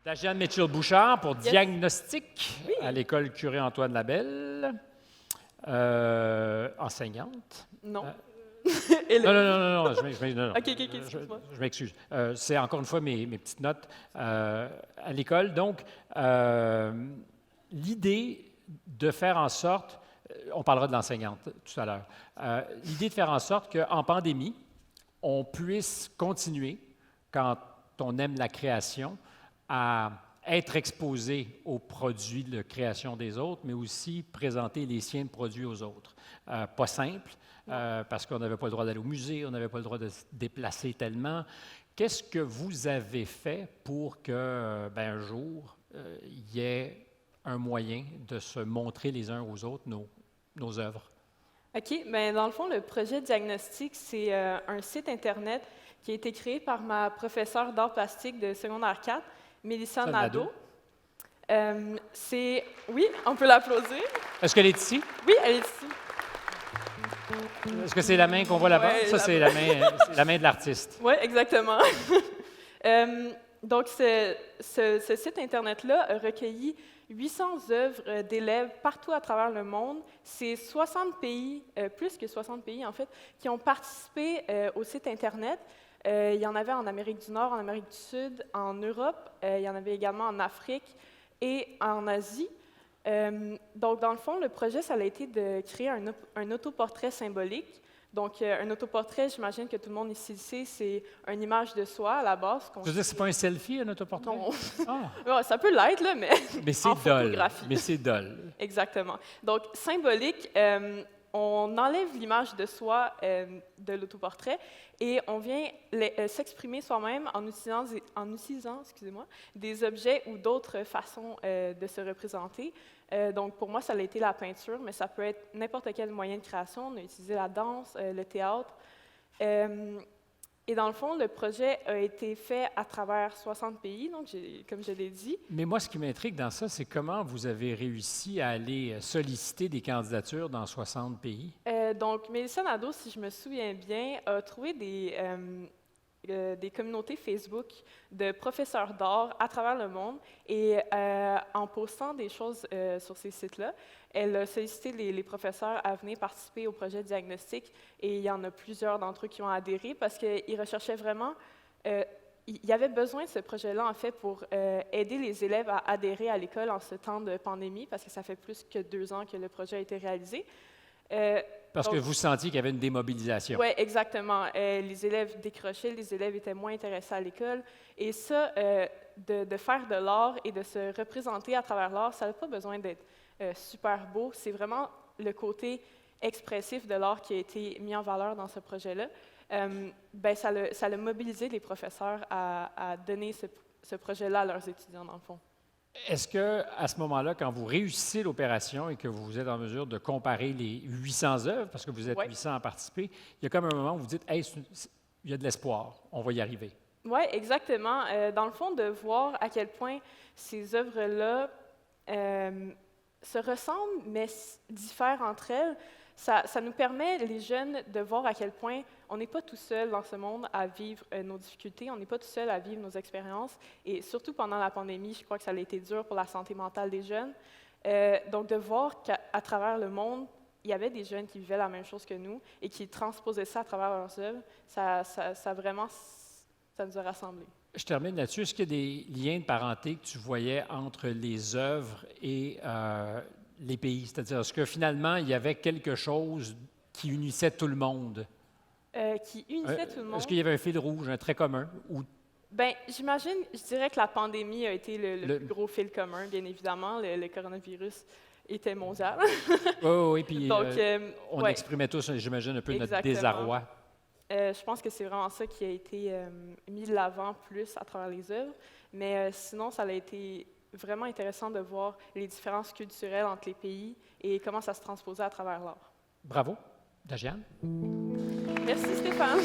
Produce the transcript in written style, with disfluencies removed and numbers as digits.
Dagiane Mitchell-Bouchard pour Yes. Diagnostic Oui. à l'École Curé-Antoine Labelle. Enseignante. Non. Non, non. OK, excuse-moi. Je m'excuse. C'est encore une fois mes petites notes à l'école. Donc, l'idée de faire en sorte, on parlera de l'enseignante tout à l'heure, l'idée de faire en sorte qu'en pandémie, on puisse continuer, quand on aime la création, à être exposé aux produits de création des autres, mais aussi présenter les siens de produits aux autres. Pas simple, parce qu'on n'avait pas le droit d'aller au musée, on n'avait pas le droit de se déplacer tellement. Qu'est-ce que vous avez fait pour que, un jour, il y ait un moyen de se montrer les uns aux autres nos œuvres? OK. Bien, dans le fond, le projet Diagnostic, c'est un site Internet qui a été créé par ma professeure d'art plastique de secondaire 4, Mélissa Nadeau. Oui, on peut l'applaudir. Est-ce qu'elle est ici? Oui, elle est ici. Est-ce que c'est la main qu'on voit là-bas? Ouais, Ça, c'est la main de l'artiste. Oui, exactement. Donc, ce site Internet-là a recueilli 800 œuvres d'élèves partout à travers le monde. C'est 60 pays, plus que 60 pays en fait, qui ont participé au site Internet. Il y en avait en Amérique du Nord, en Amérique du Sud, en Europe. Il y en avait également en Afrique et en Asie. Donc, dans le fond, le projet, ça a été de créer un autoportrait symbolique. Donc, un autoportrait, j'imagine que tout le monde ici le sait, c'est une image de soi à la base. Je veux dire, c'est pas un selfie, un autoportrait? Non. Ah. Ouais, ça peut l'être, là, mais Mais c'est en dole. photographie. Mais c'est dole. Exactement. Donc, symbolique, on enlève l'image de soi de l'autoportrait et on vient s'exprimer soi-même en utilisant excusez-moi, des objets ou d'autres façons de se représenter. Donc, pour moi, ça a été la peinture, mais ça peut être n'importe quel moyen de création. On a utilisé la danse, le théâtre. Et dans le fond, le projet a été fait à travers 60 pays, donc comme je l'ai dit. Mais moi, ce qui m'intrigue dans ça, c'est comment vous avez réussi à aller solliciter des candidatures dans 60 pays? Donc, Mélissa Nadeau, si je me souviens bien, a trouvé des communautés Facebook de professeurs d'art à travers le monde et en postant des choses sur ces sites-là, elle a sollicité les professeurs à venir participer au projet Diagnostic et il y en a plusieurs d'entre eux qui ont adhéré parce qu'ils recherchaient vraiment, il y avait besoin de ce projet-là en fait pour aider les élèves à adhérer à l'école en ce temps de pandémie parce que ça fait plus que 2 ans que le projet a été réalisé. Parce Donc, que vous sentiez qu'il y avait une démobilisation. Oui, exactement. Les élèves décrochaient, les élèves étaient moins intéressés à l'école. Et ça, de faire de l'art et de se représenter à travers l'art, ça n'a pas besoin d'être super beau. C'est vraiment le côté expressif de l'art qui a été mis en valeur dans ce projet-là. Ça a mobilisé les professeurs à donner ce projet-là à leurs étudiants, dans le fond. Est-ce qu'à ce moment-là, quand vous réussissez l'opération et que vous êtes en mesure de comparer les 800 œuvres, parce que vous êtes 800 à participer, il y a comme un moment où vous dites « Hey, il y a de l'espoir, on va y arriver ». Oui, exactement. Dans le fond, de voir à quel point ces œuvres-là se ressemblent, mais diffèrent entre elles, ça nous permet, les jeunes, de voir à quel point on n'est pas tout seul dans ce monde à vivre nos difficultés, on n'est pas tout seul à vivre nos expériences. Et surtout pendant la pandémie, je crois que ça a été dur pour la santé mentale des jeunes. Donc, de voir qu'à travers le monde, il y avait des jeunes qui vivaient la même chose que nous et qui transposaient ça à travers leurs œuvres, ça nous a rassemblés. Je termine là-dessus. Est-ce qu'il y a des liens de parenté que tu voyais entre les œuvres et les pays? C'est-à-dire, est-ce que finalement, il y avait quelque chose qui unissait tout le monde? Qui unissait tout le monde? Est-ce qu'il y avait un fil rouge, un trait commun? Bien, j'imagine, je dirais que la pandémie a été le plus gros fil commun, bien évidemment. Le coronavirus était mondial. Oui, puis Donc, on exprimait tous, j'imagine, un peu notre désarroi. Je pense que c'est vraiment ça qui a été mis de l'avant plus à travers les œuvres. Mais sinon, ça a été vraiment intéressant de voir les différences culturelles entre les pays et comment ça se transposait à travers l'art. Bravo, Dagiane. Merci Stéphane.